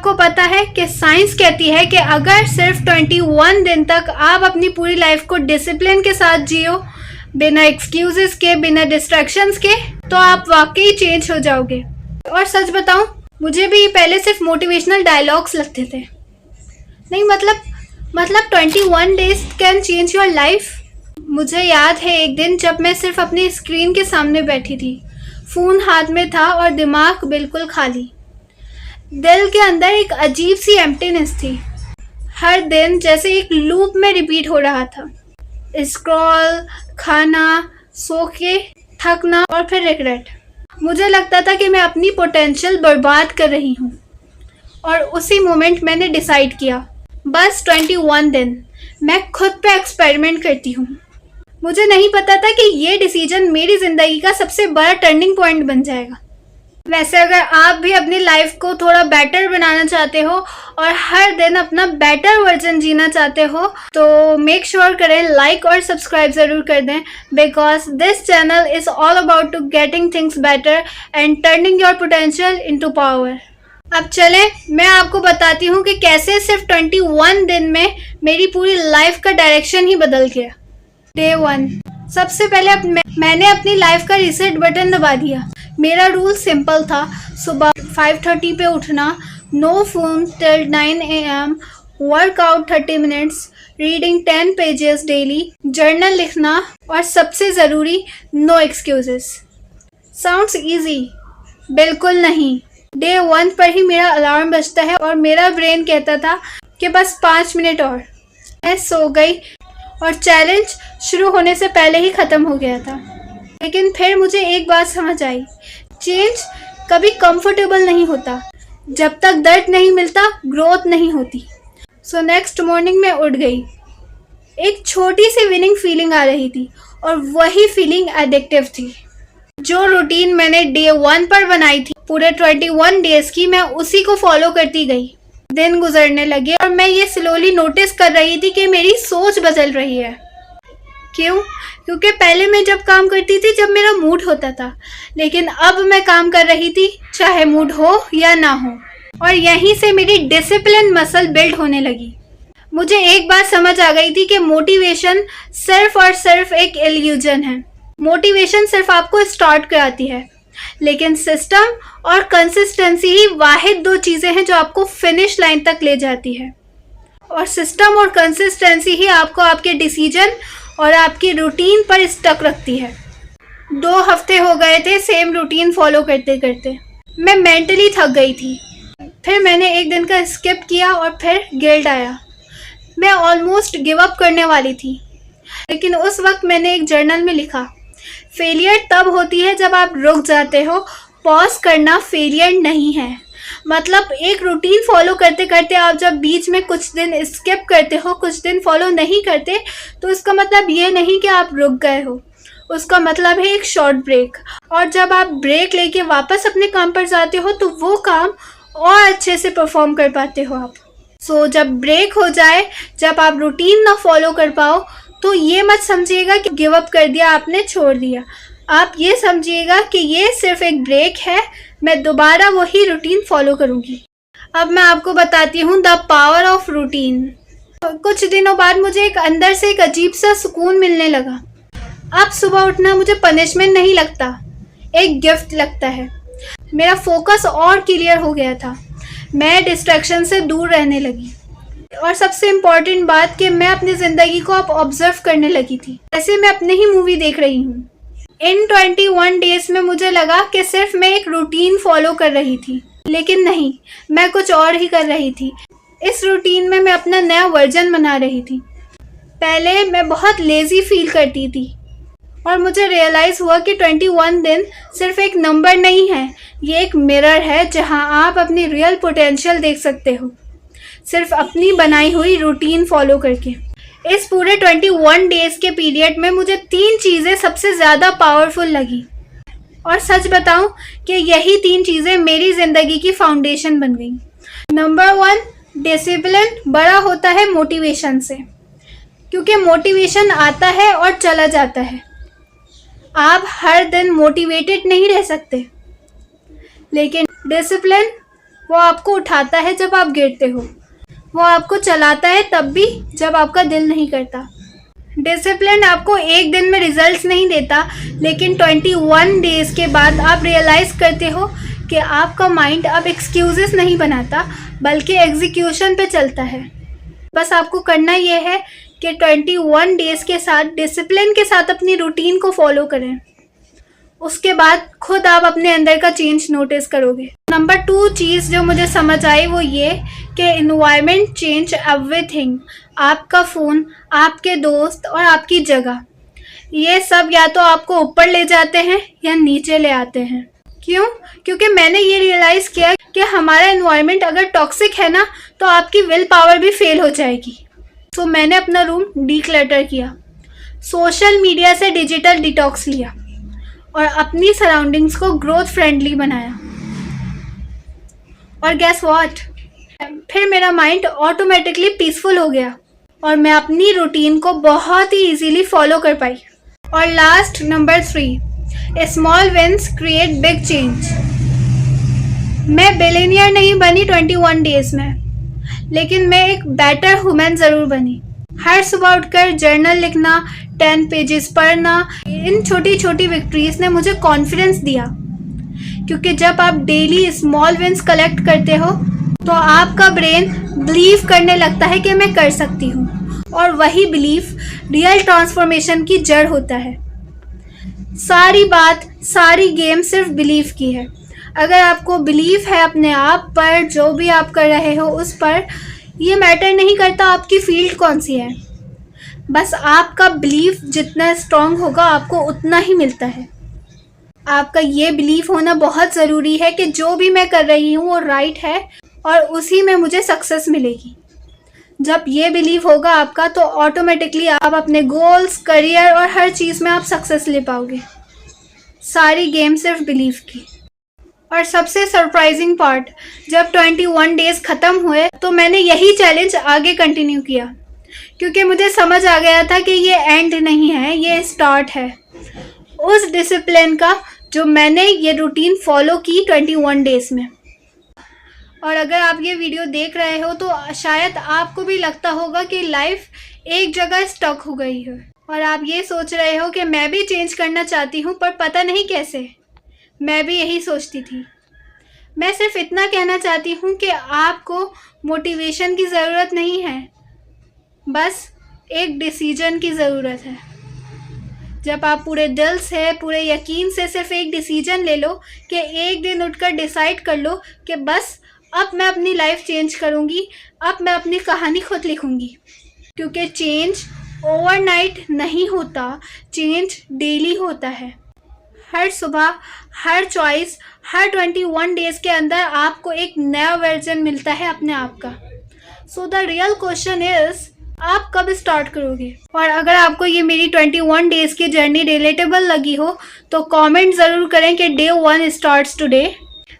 आपको पता है कि साइंस कहती है कि अगर सिर्फ 21 दिन तक आप अपनी पूरी लाइफ को डिसिप्लिन के साथ जियो, बिना एक्सक्यूजेस के, बिना डिस्ट्रैक्शंस के, तो आप वाकई चेंज हो जाओगे। और सच बताऊं, मुझे भी पहले सिर्फ मोटिवेशनल डायलॉग्स लगते थे। नहीं मतलब 21 days can change your life. मुझे याद है एक दिन जब मैं सिर्फ अपनी स्क्रीन के सामने बैठी थी, फ़ोन हाथ में था और दिमाग बिल्कुल खाली। दिल के अंदर एक अजीब सी एम्प्टीनेस थी। हर दिन जैसे एक लूप में रिपीट हो रहा था। स्क्रॉल, खाना, सो के, थकना और फिर रिग्रेट। मुझे लगता था कि मैं अपनी पोटेंशियल बर्बाद कर रही हूँ। और उसी मोमेंट मैंने डिसाइड किया, बस 21 दिन मैं खुद पे एक्सपेरिमेंट करती हूँ। मुझे नहीं पता था कि ये डिसीजन मेरी ज़िंदगी का सबसे बड़ा टर्निंग पॉइंट बन जाएगा। वैसे अगर आप भी अपनी लाइफ को थोड़ा बेटर बनाना चाहते हो और हर दिन अपना बेटर वर्जन जीना चाहते हो, तो मेक श्योर करें लाइक और सब्सक्राइब ज़रूर कर दें, because this channel is all about to getting things better and turning your potential into power. अब चलें, मैं आपको बताती हूँ कि कैसे सिर्फ 21 दिन में मेरी पूरी लाइफ का डायरेक्शन ही बदल गया। डे 1, सबसे पहले मैंने अपनी लाइफ का रीसेट बटन दबा दिया। मेरा रूल सिंपल था, सुबह 5:30 पे उठना, no phone till 9 AM, workout 30 minutes, reading 10 pages daily, journal लिखना और सबसे ज़रूरी नो एक्सक्यूजेस। Sounds easy? बिल्कुल नहीं। डे 1 पर ही मेरा अलार्म बजता है और मेरा ब्रेन कहता था कि बस 5 मिनट और। मैं सो गई और चैलेंज शुरू होने से पहले ही ख़त्म हो गया था। लेकिन फिर मुझे एक बात समझ आई, चेंज कभी कंफर्टेबल नहीं होता। जब तक दर्द नहीं मिलता, ग्रोथ नहीं होती। सो नेक्स्ट मॉर्निंग मैं उठ गई। एक छोटी सी विनिंग फीलिंग आ रही थी और वही फीलिंग एडिक्टिव थी। जो रूटीन मैंने डे 1 पर बनाई थी, पूरे 21 डेज की, मैं उसी को फॉलो करती गई। दिन गुजरने लगे और मैं ये स्लोली नोटिस कर रही थी कि मेरी सोच बदल रही है। क्यों? क्योंकि पहले मैं जब काम करती थी जब मेरा मूड होता था, लेकिन अब मैं काम कर रही थी चाहे मूड हो या ना हो। और यहीं से मेरी डिसिप्लिन मसल बिल्ड होने लगी। मुझे एक बात समझ आ गई थी कि मोटिवेशन सिर्फ और सिर्फ एक इल्यूजन है। मोटिवेशन सिर्फ आपको स्टार्ट कराती है, लेकिन सिस्टम और कंसिस्टेंसी ही वाहिद 2 चीज़ें हैं जो आपको फिनिश लाइन तक ले जाती है। और सिस्टम और कंसिस्टेंसी ही आपको आपके डिसीजन और आपकी रूटीन पर स्टक रखती है। 2 हफ्ते हो गए थे सेम रूटीन फॉलो करते करते। मैं मेंटली थक गई थी। फिर मैंने एक दिन का स्किप किया और फिर गिल्ट आया। मैं ऑलमोस्ट गिव अप करने वाली थी, लेकिन उस वक्त मैंने एक जर्नल में लिखा, फेलियर तब होती है जब आप रुक जाते हो। पॉज करना फेलियर नहीं है। मतलब एक रूटीन फॉलो करते करते आप जब बीच में कुछ दिन स्किप करते हो, कुछ दिन फॉलो नहीं करते, तो इसका मतलब ये नहीं कि आप रुक गए हो। उसका मतलब है एक शॉर्ट ब्रेक। और जब आप ब्रेक लेके वापस अपने काम पर जाते हो तो वो काम और अच्छे से परफॉर्म कर पाते हो आप। सो जब ब्रेक हो जाए, जब आप रूटीन ना फॉलो कर पाओ, तो ये मत समझिएगा कि गिव अप कर दिया आपने, छोड़ दिया। आप ये समझिएगा कि ये सिर्फ एक ब्रेक है, मैं दोबारा वही रूटीन फॉलो करूँगी। अब मैं आपको बताती हूँ द पावर ऑफ रूटीन। कुछ दिनों बाद मुझे एक अंदर से एक अजीब सा सुकून मिलने लगा। अब सुबह उठना मुझे पनिशमेंट नहीं लगता, एक गिफ्ट लगता है। मेरा फोकस और क्लियर हो गया था। मैं डिस्ट्रैक्शन से दूर रहने लगी। और सबसे इम्पॉर्टेंट बात कि मैं अपनी ज़िंदगी को अब ऑब्जर्व करने लगी थी, जैसे मैं अपनी ही मूवी देख रही हूँ। इन 21 डेज में मुझे लगा कि सिर्फ मैं एक रूटीन फॉलो कर रही थी, लेकिन नहीं, मैं कुछ और ही कर रही थी। इस रूटीन में मैं अपना नया वर्जन बना रही थी। पहले मैं बहुत लेज़ी फील करती थी और मुझे रियलाइज़ हुआ कि 21 दिन सिर्फ एक नंबर नहीं है, ये एक मिरर है जहाँ आप अपनी रियल पोटेंशियल देख सकते हो, सिर्फ अपनी बनाई हुई रूटीन फॉलो करके। इस पूरे 21 डेज के पीरियड में मुझे 3 चीज़ें सबसे ज़्यादा पावरफुल लगी। और सच बताऊं कि यही 3 चीज़ें मेरी ज़िंदगी की फाउंडेशन बन गई। नंबर 1, डिसिप्लिन बड़ा होता है मोटिवेशन से, क्योंकि मोटिवेशन आता है और चला जाता है। आप हर दिन मोटिवेटेड नहीं रह सकते, लेकिन डिसिप्लिन वो आपको उठाता है जब आप गिरते हो, वो आपको चलाता है तब भी जब आपका दिल नहीं करता। डिसिप्लिन आपको एक दिन में रिजल्ट्स नहीं देता, लेकिन 21 डेज के बाद आप रियलाइज़ करते हो कि आपका माइंड अब एक्सक्यूजेस नहीं बनाता बल्कि एग्जीक्यूशन पे चलता है। बस आपको करना ये है कि 21 डेज के साथ डिसिप्लिन के साथ अपनी रूटीन को फॉलो करें। उसके बाद खुद आप अपने अंदर का चेंज नोटिस करोगे। नंबर 2 चीज़ जो मुझे समझ आई वो ये कि एनवायरनमेंट चेंज एवरीथिंग। आपका फ़ोन, आपके दोस्त और आपकी जगह, ये सब या तो आपको ऊपर ले जाते हैं या नीचे ले आते हैं। क्यों? क्योंकि मैंने ये रियलाइज़ किया कि हमारा एनवायरनमेंट अगर टॉक्सिक है ना तो आपकी विल पावर भी फेल हो जाएगी। तो मैंने अपना रूम डीक्लटर किया, सोशल मीडिया से डिजिटल डिटॉक्स लिया और अपनी सराउंडिंग्स को ग्रोथ फ्रेंडली बनाया। और गैस व्हाट, फिर मेरा माइंड ऑटोमेटिकली पीसफुल हो गया और मैं अपनी रूटीन को बहुत ही इजीली फॉलो कर पाई। और last number 3, small wins create big change. मैं बिलियनियर नहीं बनी 21 डेज में, लेकिन मैं एक बेटर वुमेन ज़रूर बनी। हर सुबह उठकर जर्नल लिखना, 10 पेजेस पढ़ना, इन छोटी छोटी विक्ट्रीज ने मुझे कॉन्फिडेंस दिया। क्योंकि जब आप डेली स्मॉल विंस कलेक्ट करते हो तो आपका ब्रेन बिलीव करने लगता है कि मैं कर सकती हूँ, और वही बिलीफ रियल ट्रांसफॉर्मेशन की जड़ होता है। सारी बात, सारी गेम सिर्फ बिलीव की है। अगर आपको बिलीव है अपने आप पर, जो भी आप कर रहे हो उस पर, ये मैटर नहीं करता आपकी फील्ड कौन सी है। बस आपका बिलीफ जितना स्ट्रांग होगा आपको उतना ही मिलता है। आपका ये बिलीफ होना बहुत ज़रूरी है कि जो भी मैं कर रही हूँ वो राइट है और उसी में मुझे सक्सेस मिलेगी। जब ये बिलीव होगा आपका तो ऑटोमेटिकली आप अपने गोल्स, करियर और हर चीज़ में आप सक्सेस ले पाओगे। सारी गेम सिर्फ बिलीव की। और सबसे सरप्राइजिंग पार्ट, जब 21 डेज ख़त्म हुए तो मैंने यही चैलेंज आगे कंटिन्यू किया, क्योंकि मुझे समझ आ गया था कि ये एंड नहीं है, ये स्टार्ट है उस डिसिप्लिन का जो मैंने ये रूटीन फॉलो की 21 डेज में। और अगर आप ये वीडियो देख रहे हो तो शायद आपको भी लगता होगा कि लाइफ एक जगह स्टक हो गई है और आप ये सोच रहे हो कि मैं भी चेंज करना चाहती हूँ पर पता नहीं कैसे। मैं भी यही सोचती थी। मैं सिर्फ इतना कहना चाहती हूँ कि आपको मोटिवेशन की ज़रूरत नहीं है, बस एक डिसीजन की ज़रूरत है। जब आप पूरे दिल से, पूरे यकीन से सिर्फ एक डिसीजन ले लो कि एक दिन उठकर डिसाइड कर लो कि बस अब मैं अपनी लाइफ चेंज करूँगी, अब मैं अपनी कहानी खुद लिखूँगी। क्योंकि चेंज ओवरनाइट नहीं होता, चेंज डेली होता है। हर सुबह, हर चॉइस, हर 21 डेज़ के अंदर आपको एक नया वर्जन मिलता है अपने आप का। So the real question is, आप कब स्टार्ट करोगे? और अगर आपको ये मेरी 21 डेज़ की जर्नी रिलेटेबल लगी हो तो कमेंट ज़रूर करें कि डे 1 स्टार्ट्स टुडे।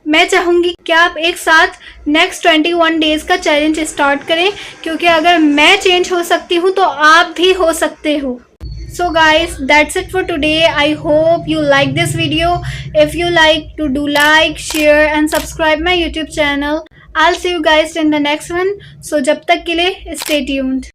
मैं चाहूँगी कि आप एक साथ नेक्स्ट 21 डेज़ का चैलेंज स्टार्ट करें, क्योंकि अगर मैं चेंज हो सकती हूँ तो आप भी हो सकते हो। So guys, that's it for today. I hope you like this video. If you like, to do like, share and subscribe my YouTube channel. I'll see you guys in the next one. So जब तक के लिए stay tuned.